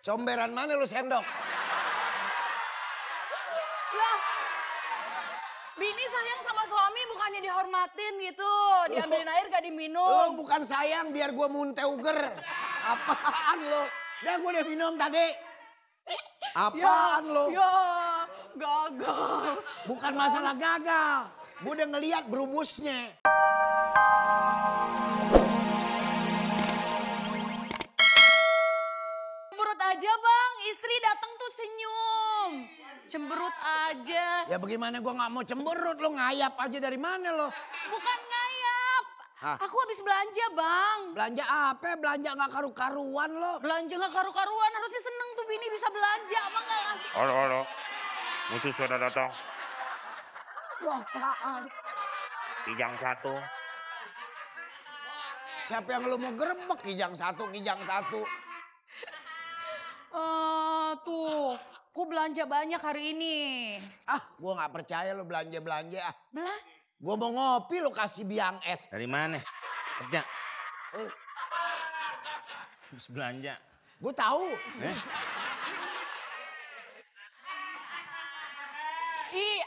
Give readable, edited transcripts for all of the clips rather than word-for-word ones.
Comberan mana lu sendok? Lah, bini sayang sama suami bukannya dihormatin gitu. Diambilin air gak diminum. Lu bukan sayang biar gua muntah uger. Apaan lu? Dah gua udah minum tadi. Apaan lu? Ya, gagal. Bukan masalah gagal. Gua udah ngeliat berubusnya. Cemberut aja bang, istri datang tuh senyum. Cemberut aja. Ya bagaimana gua nggak mau cemberut, lu ngayap aja dari mana lo? Bukan ngayap. Hah? Aku habis belanja bang. Belanja apa? Belanja nggak karu-karuan lo. Belanja gak karu-karuan, harusnya seneng tuh bini bisa belanja. Abang gak ngasih. Halo. Musuh sudah datang. Wah, apaan? Kijang satu. Siapa yang lu mau gerebek? Kijang satu. Tuh, aku belanja banyak hari ini. Ah, gua nggak percaya lu belanja ah. Belah? Gua mau ngopi lu kasih biang es. Dari mana? Kerja. Habis belanja. Gua tahu. Ih,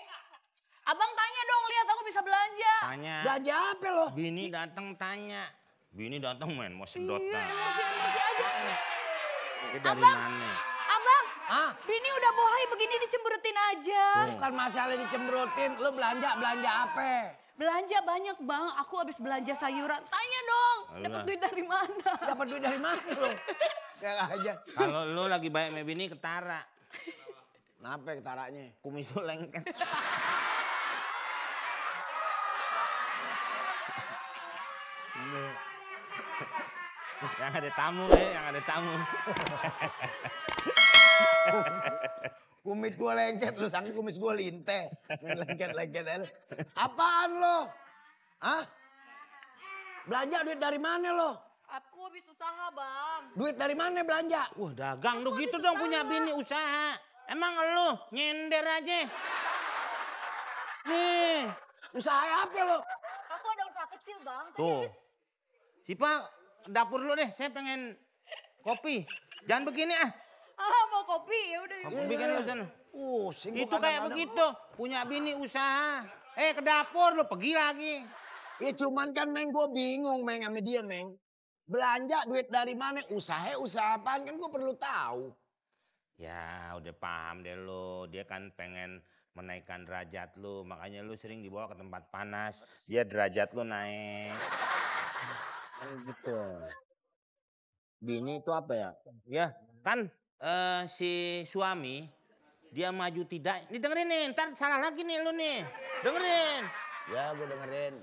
abang tanya dong, lihat aku bisa belanja. Tanya. Belanja apa lo? Bini datang tanya. Bini datang main mau sedot. Iya, emosi aja. Ini dari Abang. mana? Abang, Hah? bini udah bohai begini dicemberutin aja. Bukan masalah dicemberutin, lu belanja apa? Belanja banyak bang, aku habis belanja sayuran. Tanya dong, dapat Alah. duit dari mana? Dapat duit dari mana lu? Kayak aja. Kalau lu lagi baik sama bini ketara. Kenapa ketaranya? Kumis lu lengket. Yang ada tamu yang ada tamu. Kumis gua lengket, lu sangka kumis gua linteh. Lengket aja. Apaan lo? Hah? Belanja duit dari mana lo? Aku habis usaha bang. Duit dari mana belanja? Wah dagang lu gitu dong punya bini usaha. Emang lu nyender aja. Nih. Usaha apa lo? Aku ada usaha kecil bang. Tuh. Sipa dapur lu deh, saya pengen kopi. Jangan begini ah. Mau kopi ya udah. Aku bikin lu sana. Pusing gua Itu kayak kadang-kadang. begitu, punya bini usaha. Ke dapur lu pergi lagi. Ya cuman kan Meng gua bingung Meng sama dia Meng. Belanja duit dari mana? Usaha apaan kan gua perlu tahu. Ya udah paham deh lu, dia kan pengen menaikkan derajat lu, makanya lu sering dibawa ke tempat panas, dia derajat lu naik. Kan gitu. Bini itu apa ya? Ya kan si suami dia maju tidak, ini dengerin nih, ntar salah lagi nih lu nih, dengerin. Ya gua dengerin.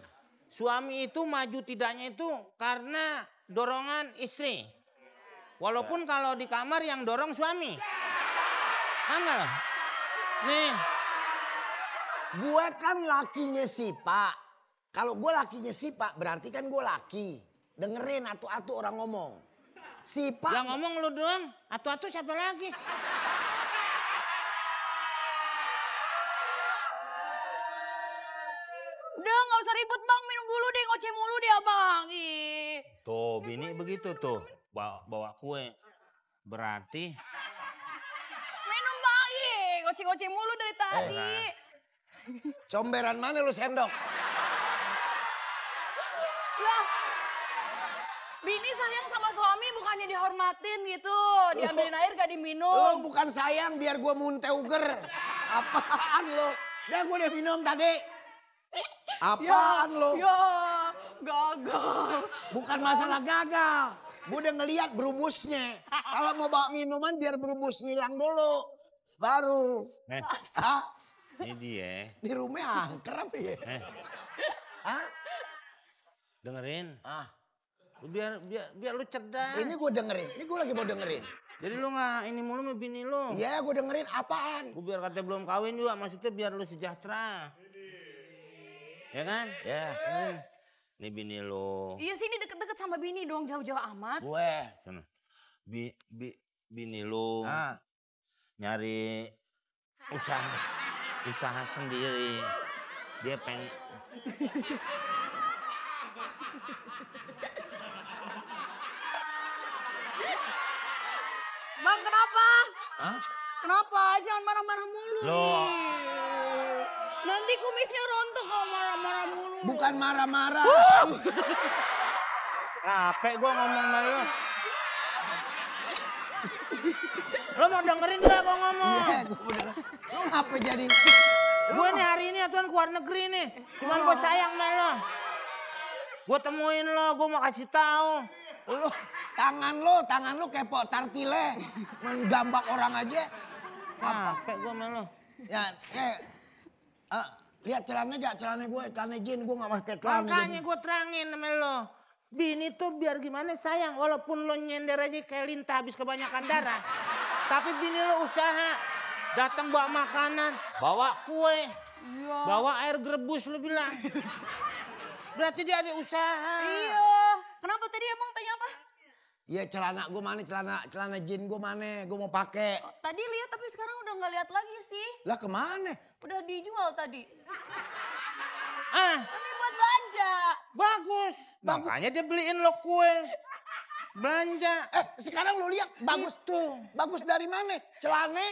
Suami itu maju tidaknya itu karena dorongan istri. Walaupun kalau di kamar yang dorong suami. Enggak lah. Nih. Gue kan lakinya si Pak. Kalau gue lakinya si Pak berarti kan gue laki. Dengerin atu-atu orang ngomong. Si Pak. Yang ngomong lu doang. Atu-atu siapa lagi? Udah gak usah ribut bang, minum dulu deh, ngoceh mulu deh abang. Ih. Tuh bini begitu tuh. Bawa kue. Berarti. Minum bang, ngoceh-ngoceh mulu dari tadi. Comberan mana lu sendok? Lah, bini sayang sama suami bukannya dihormatin gitu. Diambilin air gak diminum. Lu bukan sayang biar gue muntah uger. Apaan lu? Dah gue udah minum tadi. Apaan lu? Ya, gagal. Bukan masalah gagal. Gue udah ngeliat berubusnya. Kalau mau bawa minuman biar berubusnya hilang dulu. Baru. Hah? Ini dia. Di rumah angker apa ya? Hah? Dengerin. Ah. Biar lu cerdas. Ini gue dengerin. Ini gue lagi mau dengerin. Jadi lu nggak ini mulu sama bini lu. Iya gue dengerin apaan? Gue biar katanya belum kawin juga, maksudnya biar lu sejahtera. Ya kan? Ya. Ini bini lu. Iya sini deket-deket sama bini dong, jauh-jauh amat. Gue. Sana. Bini lu Ah. nyari usaha sendiri. Dia pengen Bang, kenapa? Hah? Kenapa? Jangan marah-marah mulu. Loh. Nanti kumisnya rontok kalau marah-marah mulu. Bukan marah-marah. Capek gue ngomong sama lu. Lo mau dengerin gak gue ngomong? Iya, gue udah. Lu ngapa jadi? Gue nih hari ini aturan keluar negeri nih. Cuman gue sayang sama lo. Gue temuin lo, gue mau kasih tahu. Lu tangan lu kayak pok tartile. Menggambak orang aja. Capek gue sama lo. Ya, lihat celana gak? Celana gue, celana jin. Gue gak pakai celana. Makanya gue terangin sama lo. Bini tuh biar gimana sayang. Walaupun lo nyender aja kayak lintah habis kebanyakan darah. Tapi bini lo usaha. Datang bawa makanan, bawa kue, Iya. bawa air gerebus lo bilang. Berarti dia ada usaha. Iya. Kenapa tadi emang tanya apa? Iya celana gue mana, celana jin gue mana. Gue mau pakai. Tadi lihat tapi sekarang udah nggak lihat lagi sih. Lah kemana? Udah dijual tadi. Ah, Ini buat belanja. bagus. Makanya dia beliin lo kue. Belanja. Sekarang lu lihat bagus tuh. Bagus dari mana? Celana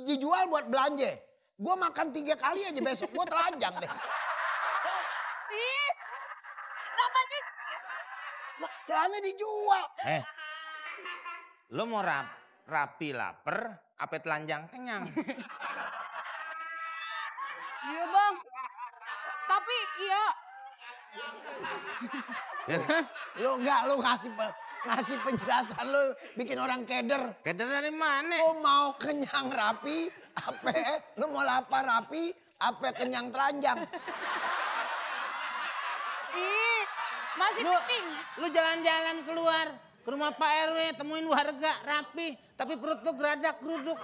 dijual buat belanja. Gue makan 3 kali aja besok. Gue telanjang deh. Ih, namanya Lah, celana dijual. Lo mau rapi lapar, apa telanjang kenyang? iya bang. Tapi iya. Ya kan? Lu ngasih penjelasan lu bikin orang keder. Keder dari mana? Lu mau kenyang rapi, apa? Lu mau lapar rapi, apa kenyang telanjang? Ih, masih penting. Lu jalan-jalan keluar ke rumah Pak RW, temuin warga rapi, tapi perut lu geradak geruduk.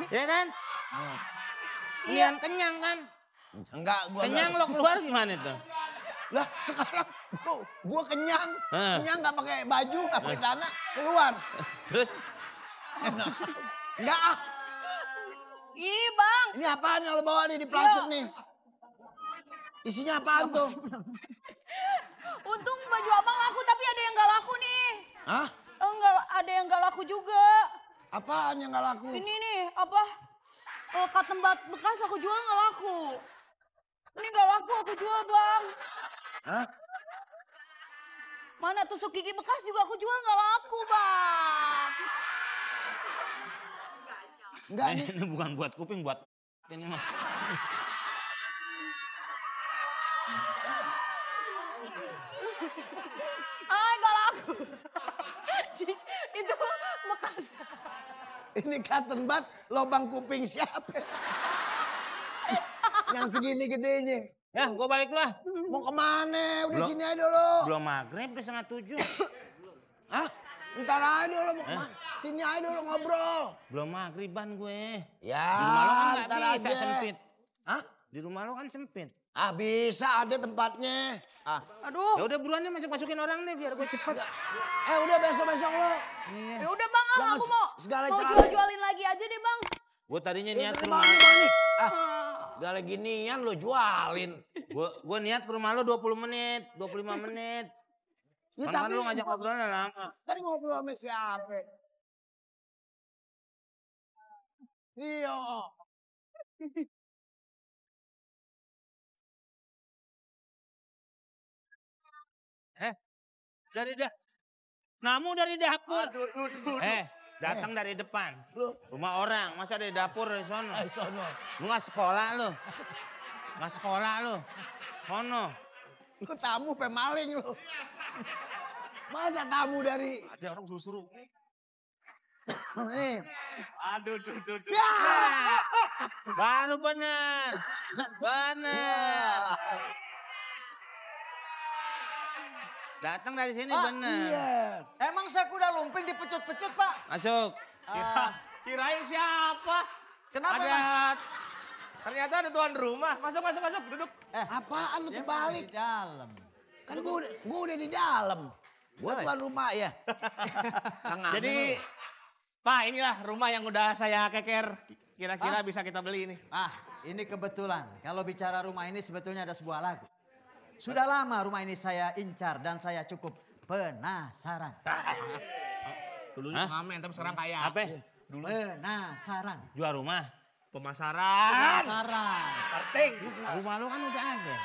Ya kan? Iya, kenyang kan? Enggak, gua Kenyang lo keluar gimana tuh? Lah sekarang gua kenyang. Hah. Kenyang nggak pakai baju, nggak pakai celana, keluar. Terus Enggak ah. Ih bang. Ini apaan yang lo bawa nih di plastik nih? Isinya apaan tuh? Untung baju abang laku tapi ada yang nggak laku nih. Hah? Enggak, ada yang nggak laku juga. Apaan yang nggak laku? Ini nih apa? Cotton bud bekas aku jual nggak laku. Ini nggak laku aku jual bang. Hah? Mana tusuk gigi bekas juga aku jual nggak laku bang. Enggak nih. ini bukan buat kuping, buat ini mah. Nggak laku. Itu bekas. Ini cotton bud, lobang kuping siapa? Yang segini gedenya. Ya, gue balik lah. Mau kemana? Udah Belum. sini aja dulu. Belum maghrib, udah 6:30. Hah? Ntar aja dulu mau kemana? Sini aja dulu ngobrol. Belum maghriban gue. Ya, Di rumah lo kan nggak ntar bisa, aja. sempit. Hah? Di rumah lo kan sempit. Ah bisa, ada tempatnya. Ah. Aduh. Ya udah buruan deh masuk-masukin orang deh biar gue cepet. Udah besok-besok lo. Ya udah bang, Jangan aku mau segala mau cara. jual-jualin lagi aja deh bang. Gue tadinya niat ke Ini rumah bang, nih. Gak lagi nian lo jualin. gue niat ke rumah lo 20 menit, 25 menit. Ya, Kan lu ngajak ngobrolnya lama. Tadi ngobrol sama siapa? Iya. Namu dari dapur. Datang dari depan. Lu, Rumah orang, masa dari dapur dari sono. sono. Lu nggak sekolah lu. Nggak sekolah lu. Sono. Lu tamu pemaling lu. Masa tamu dari... Ada orang suruh-suruh. Nih. Aduh, tuh. Ya! Baru bener. Bener. Datang dari sini bener. Iya. Emang saya kuda lumping dipecut-pecut, Pak? Masuk. Kirain siapa? Kenapa, Ada. Bang? Ternyata ada tuan rumah. Masuk, duduk. Apaan lu Dia terbalik? di dalam. Kan gua udah di dalam. Gua tuan rumah ya. Kang Amin Jadi, lu. Pak inilah rumah yang udah saya keker. Kira-kira bisa kita beli ini. Ah, ini kebetulan. Kalau bicara rumah ini sebetulnya ada sebuah lagu. Sudah lama rumah ini saya incar dan saya cukup penasaran. Dulunya ngamen tapi sekarang kaya. Apa? Penasaran. Jual rumah? Pemasaran. Penasaran. Penting. Rumah lo kan udah ada.